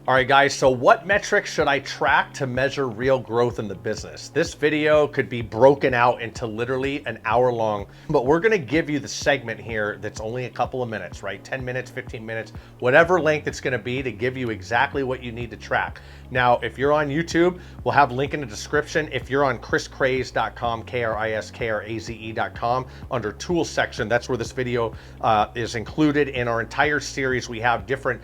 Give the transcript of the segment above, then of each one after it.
All right, guys, so what metrics should I track to measure real growth in the business? This video could be broken out into literally an hour long, but we're gonna give you the segment here that's only a couple of minutes, right? 10 minutes, 15 minutes, whatever length it's gonna be to give you exactly what you need to track. Now, if you're on YouTube, we'll have a link in the description. If you're on chriskraze.com, KRISKRAZE.com, under tools section, that's where this video is included. In our entire series, we have different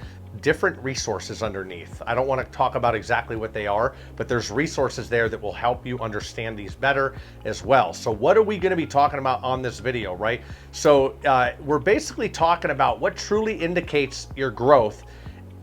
resources underneath. I don't want to talk about exactly what they are, but there's resources there that will help you understand these better as well. So what are we going to be talking about on this video, right? So we're basically talking about what truly indicates your growth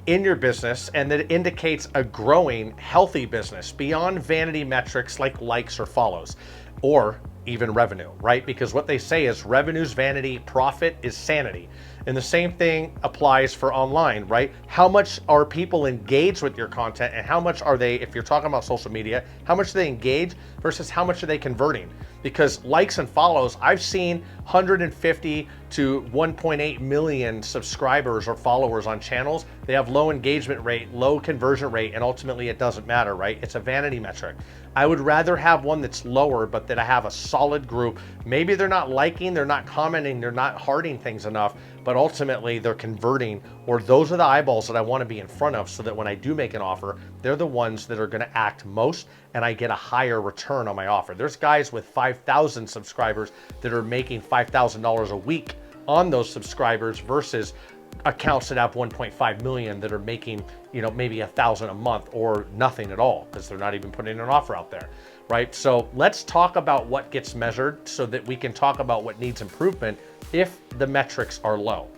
in your business and that indicates a growing, healthy business beyond vanity metrics like likes or follows, or even revenue, right? Because what they say is revenue's vanity, profit is sanity. And the same thing applies for online, right? How much are people engaged with your content, and how much are they, if you're talking about social media, how much do they engage versus how much are they converting? Because likes and follows, I've seen 150 to 1.8 million subscribers or followers on channels. They have low engagement rate, low conversion rate, and ultimately it doesn't matter, right? It's a vanity metric. I would rather have one that's lower, but that I have a solid group. Maybe they're not liking, they're not commenting, they're not hearting things enough, but ultimately they're converting, or those are the eyeballs that I want to be in front of, so that when I do make an offer, they're the ones that are going to act most and I get a higher return on my offer. There's guys with 5,000 subscribers that are making $5,000 a week on those subscribers versus accounts that have 1.5 million that are making, you know, maybe 1,000 a month or nothing at all because they're not even putting an offer out there, right? So let's talk about what gets measured so that we can talk about what needs improvement if the metrics are low.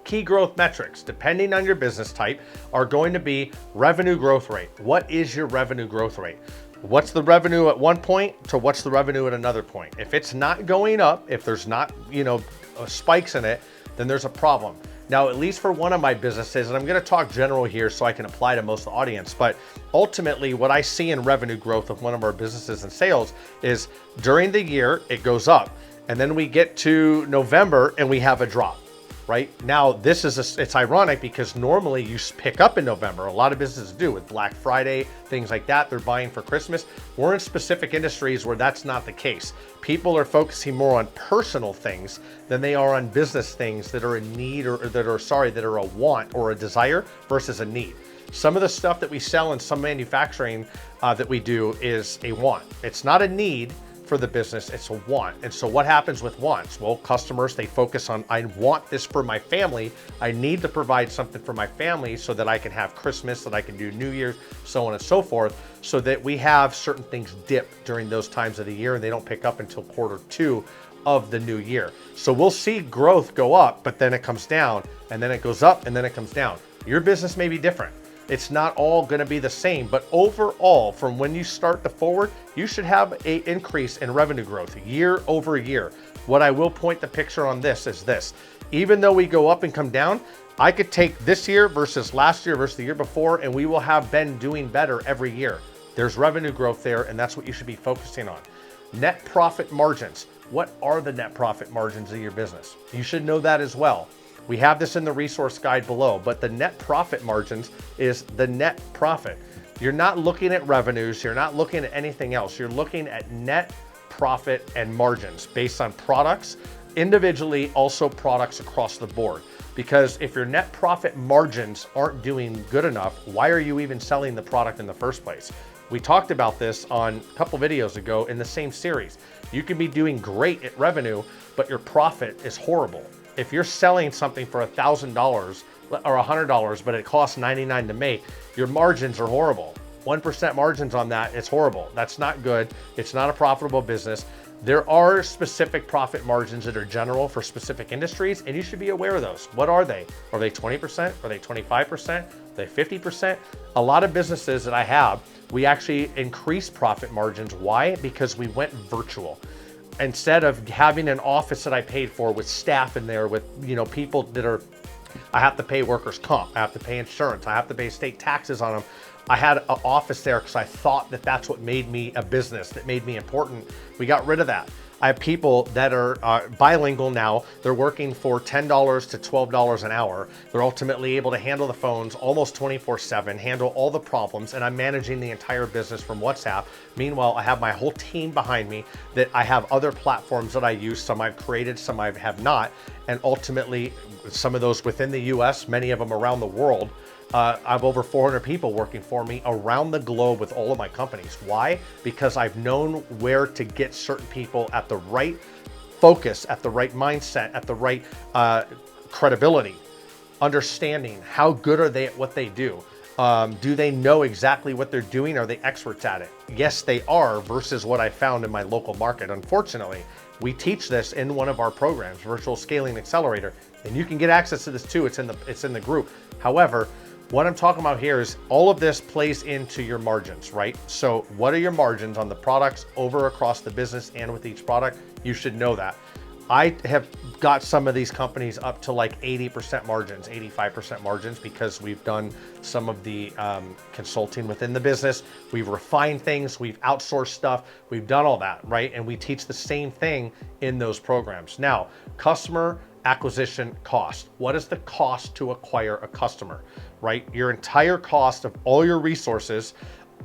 Key growth metrics, depending on your business type, are going to be revenue growth rate. What is your revenue growth rate? What's the revenue at one point to what's the revenue at another point? If it's not going up, if there's not, you know, spikes in it, then there's a problem. Now, at least for one of my businesses, and I'm going to talk general here so I can apply to most of the audience, but ultimately what I see in revenue growth of one of our businesses and sales is during the year, it goes up. And then we get to November and we have a drop. Right now, it's ironic because normally you pick up in November. A lot of businesses do with Black Friday, things like that. They're buying for Christmas. We're in specific industries where that's not the case. People are focusing more on personal things than they are on business things that are a need or that are a want or a desire versus a need. Some of the stuff that we sell in some manufacturing that we do is a want. It's not a need for the business, it's a want. And so what happens with wants? Well, customers, they focus on, I want this for my family. I need to provide something for my family so that I can have Christmas, that I can do New Year's, so on and so forth, so that we have certain things dip during those times of the year and they don't pick up until Q2 of the new year. So we'll see growth go up, but then it comes down, and then it goes up, and then it comes down. Your business may be different. It's not all going to be the same, but overall, from when you start to forward, you should have an increase in revenue growth year over year. What I will point the picture on this is this. Even though we go up and come down, I could take this year versus last year versus the year before, and we will have been doing better every year. There's revenue growth there, and that's what you should be focusing on. Net profit margins. What are the net profit margins of your business? You should know that as well. We have this in the resource guide below, but the net profit margins is the net profit. You're not looking at revenues, you're not looking at anything else. You're looking at net profit and margins based on products, individually, also products across the board. Because if your net profit margins aren't doing good enough, why are you even selling the product in the first place? We talked about this on a couple videos ago in the same series. You can be doing great at revenue, but your profit is horrible. If you're selling something for $1,000 or $100, but it costs $99 to make, your margins are horrible. 1% margins on that, it's horrible. That's not good. It's not a profitable business. There are specific profit margins that are general for specific industries, and you should be aware of those. What are they? Are they 20%? Are they 25%? Are they 50%? A lot of businesses that I have, we actually increase profit margins. Why? Because we went virtual. Instead of having an office that I paid for with staff in there with, you know, people that are, I have to pay workers' comp, I have to pay insurance, I have to pay state taxes on them. I had an office there because I thought that that's what made me a business, that made me important. We got rid of that. I have people that are bilingual now. They're working for $10 to $12 an hour. They're ultimately able to handle the phones almost 24/7, handle all the problems, and I'm managing the entire business from WhatsApp. Meanwhile, I have my whole team behind me that I have other platforms that I use. Some I've created, some I have not. And ultimately, some of those within the US, many of them around the world. I have over 400 people working for me around the globe with all of my companies. Why? Because I've known where to get certain people at the right focus, at the right mindset, at the right credibility, understanding how good are they at what they do. Do they know exactly what they're doing? Are they experts at it? Yes, they are, versus what I found in my local market. Unfortunately, we teach this in one of our programs, Virtual Scaling Accelerator, and you can get access to this too. It's in the group. However, what I'm talking about here is all of this plays into your margins, right? So what are your margins on the products over across the business and with each product? You should know that. I have got some of these companies up to like 80% margins, 85% margins, because we've done some of the consulting within the business. We've refined things, we've outsourced stuff, we've done all that, right? And we teach the same thing in those programs. Now, customer acquisition cost. What is the cost to acquire a customer, right? Your entire cost of all your resources.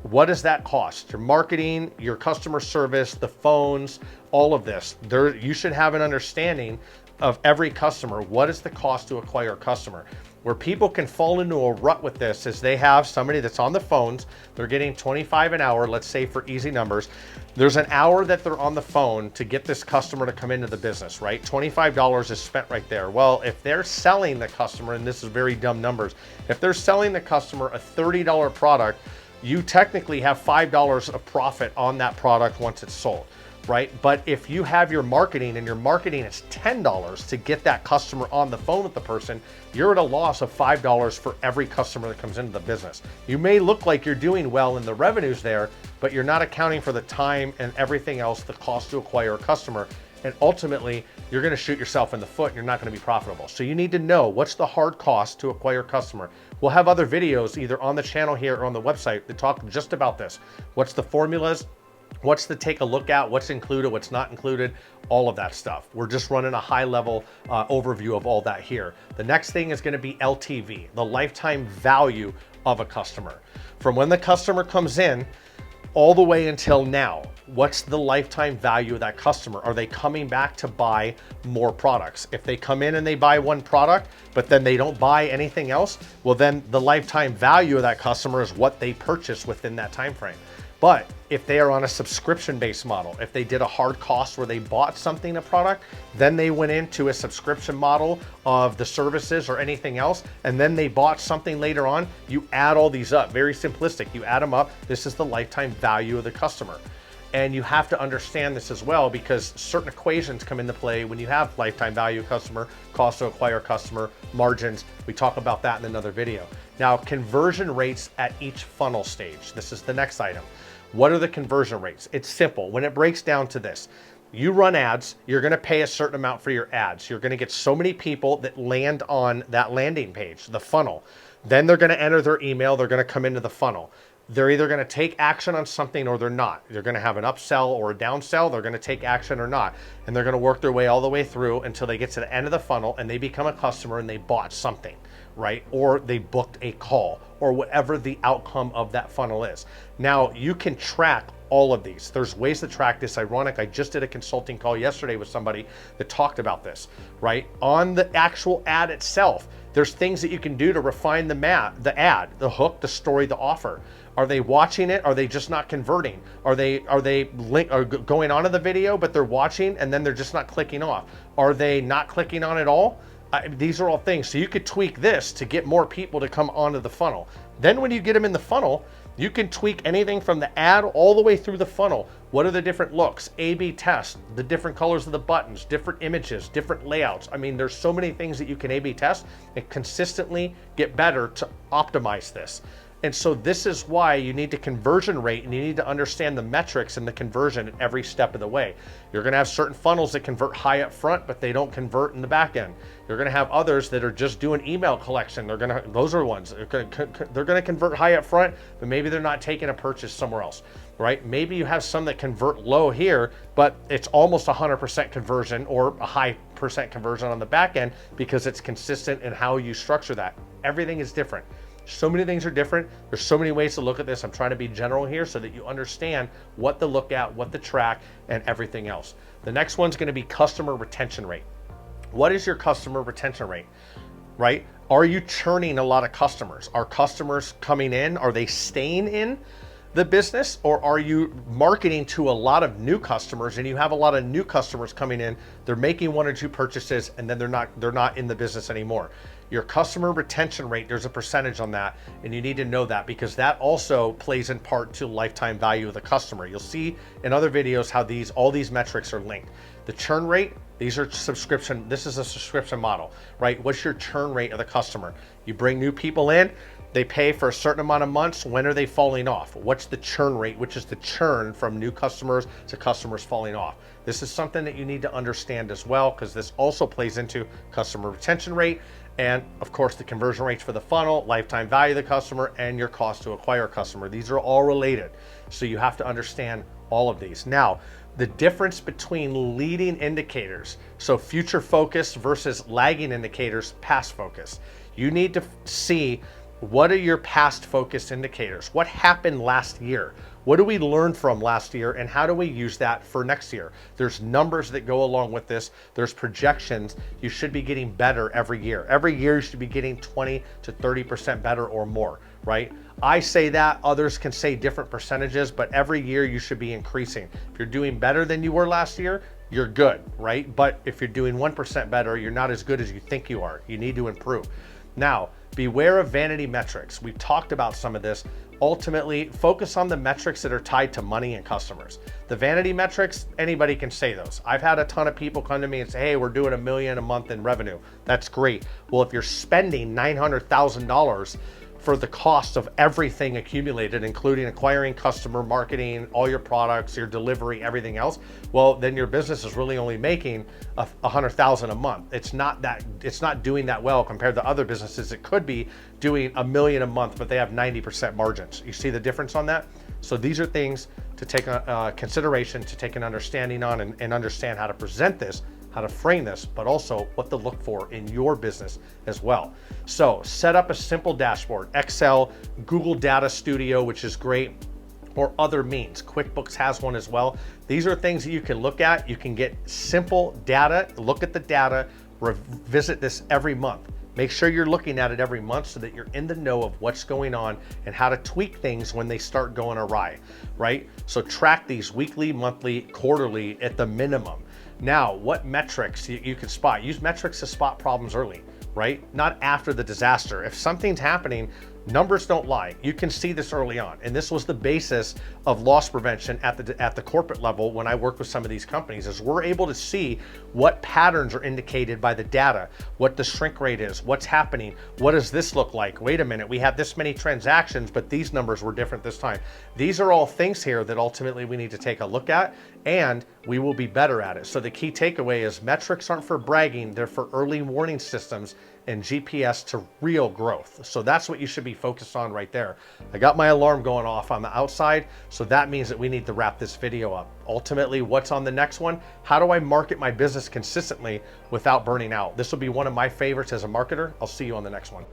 What does that cost? Your marketing, your customer service, the phones, all of this. You should have an understanding of every customer. What is the cost to acquire a customer? Where people can fall into a rut with this is they have somebody that's on the phones, they're getting 25 an hour, let's say for easy numbers. There's an hour that they're on the phone to get this customer to come into the business, right? $25 is spent right there. Well, if they're selling the customer, and this is very dumb numbers, if they're selling the customer a $30 product, you technically have $5 of profit on that product once it's sold, right? But if you have your marketing and your marketing is $10 to get that customer on the phone with the person, you're at a loss of $5 for every customer that comes into the business. You may look like you're doing well and the revenue's there, but you're not accounting for the time and everything else, the cost to acquire a customer. And ultimately, you're going to shoot yourself in the foot and you're not going to be profitable. So you need to know what's the hard cost to acquire a customer. We'll have other videos either on the channel here or on the website that talk just about this. What's the formulas? What's to take a look at? What's included? What's not included? All of that stuff. We're just running a high level overview of all that here. The next thing is going to be LTV, the lifetime value of a customer. From when the customer comes in, all the way until now, what's the lifetime value of that customer? Are they coming back to buy more products? If they come in and they buy one product, but then they don't buy anything else, well, then the lifetime value of that customer is what they purchased within that time frame. But if they are on a subscription-based model, if they did a hard cost where they bought something, a product, then they went into a subscription model of the services or anything else, and then they bought something later on, you add all these up. Very simplistic. You add them up. This is the lifetime value of the customer. And you have to understand this as well, because certain equations come into play when you have lifetime value customer, cost to acquire customer, margins. We talk about that in another video. Now, conversion rates at each funnel stage. This is the next item. What are the conversion rates? It's simple. When it breaks down to this, you run ads, you're going to pay a certain amount for your ads. You're going to get so many people that land on that landing page, the funnel. Then they're going to enter their email. They're going to come into the funnel. They're either going to take action on something or they're not. They're going to have an upsell or a downsell. They're going to take action or not. And they're going to work their way all the way through until they get to the end of the funnel and they become a customer and they bought something, right? Or they booked a call or whatever the outcome of that funnel is. Now, you can track all of these. There's ways to track this. Ironic, I just did a consulting call yesterday with somebody that talked about this, right? On the actual ad itself, there's things that you can do to refine the ad, the hook, the story, the offer. Are they watching it? Are they just not converting? Are they going onto the video, but they're watching and then they're just not clicking off? Are they not clicking on at all? These are all things. So you could tweak this to get more people to come onto the funnel. Then when you get them in the funnel, you can tweak anything from the ad all the way through the funnel. What are the different looks? A/B test, the different colors of the buttons, different images, different layouts. I mean, there's so many things that you can A/B test and consistently get better to optimize this. And so this is why you need to conversion rate and you need to understand the metrics and the conversion at every step of the way. You're going to have certain funnels that convert high up front, but they don't convert in the back end. You're going to have others that are just doing email collection. Those are the ones. They're going to convert high up front, but maybe they're not taking a purchase somewhere else. right? Maybe you have some that convert low here, but it's almost 100% conversion or a high percent conversion on the back end because it's consistent in how you structure that. Everything is different. So many things are different. There's so many ways to look at this. I'm trying to be general here so that you understand what to look at, what to track, and everything else. The next one's going to be customer retention rate. What is your customer retention rate, right? Are you churning a lot of customers? Are customers coming in? Are they staying in the business, or are you marketing to a lot of new customers and you have a lot of new customers coming in, they're making one or two purchases and then they're not in the business anymore? Your customer retention rate, there's a percentage on that, and you need to know that because that also plays in part to lifetime value of the customer. You'll see in other videos how all these metrics are linked. The churn rate, these are subscription, this is a subscription model, right? What's your churn rate of the customer? You bring new people in, they pay for a certain amount of months. When are they falling off? What's the churn rate, which is the churn from new customers to customers falling off? This is something that you need to understand as well, because this also plays into customer retention rate and, of course, the conversion rates for the funnel, lifetime value of the customer, and your cost to acquire a customer. These are all related, so you have to understand all of these. Now, the difference between leading indicators, so future focus versus lagging indicators, past focus. You need to see what are your past focused indicators? What happened last year? What do we learn from last year, and how do we use that for next year? There's numbers that go along with this. There's projections. You should be getting better every year. Every year you should be getting 20 to 30% better or more, right? I say that, others can say different percentages, but every year you should be increasing. If you're doing better than you were last year, you're good, right? But if you're doing 1% better, you're not as good as you think you are. You need to improve. Now, beware of vanity metrics. We've talked about some of this. Ultimately, focus on the metrics that are tied to money and customers. The vanity metrics, anybody can say those. I've had a ton of people come to me and say, hey, we're doing $1 million a month in revenue. That's great. Well, if you're spending $900,000 for the cost of everything accumulated, including acquiring customer, marketing, all your products, your delivery, everything else, well, then your business is really only making $100,000 a month. It's not doing that well compared to other businesses. It could be doing $1 million a month, but they have 90% margins. You see the difference on that? So these are things to take consideration, to take an understanding on, and understand how to present this, how to frame this, but also what to look for in your business as well. So set up a simple dashboard, Excel, Google Data Studio, which is great, or other means. QuickBooks has one as well. These are things that you can look at. You can get simple data, look at the data, revisit this every month. Make sure you're looking at it every month so that you're in the know of what's going on and how to tweak things when they start going awry, right? So track these weekly, monthly, quarterly at the minimum. Now, what metrics you can spot? Use metrics to spot problems early, right? Not after the disaster. If something's happening, numbers don't lie. You can see this early on. And this was the basis of loss prevention at the corporate level when I work with some of these companies, is we're able to see what patterns are indicated by the data, what the shrink rate is, what's happening, what does this look like? Wait a minute, we have this many transactions, but these numbers were different this time. These are all things here that ultimately we need to take a look at, and we will be better at it. So the key takeaway is metrics aren't for bragging, they're for early warning systems and GPS to real growth. So that's what you should be focused on right there. I got my alarm going off on the outside, so that means that we need to wrap this video up. Ultimately, what's on the next one? How do I market my business consistently without burning out? This will be one of my favorites as a marketer. I'll see you on the next one.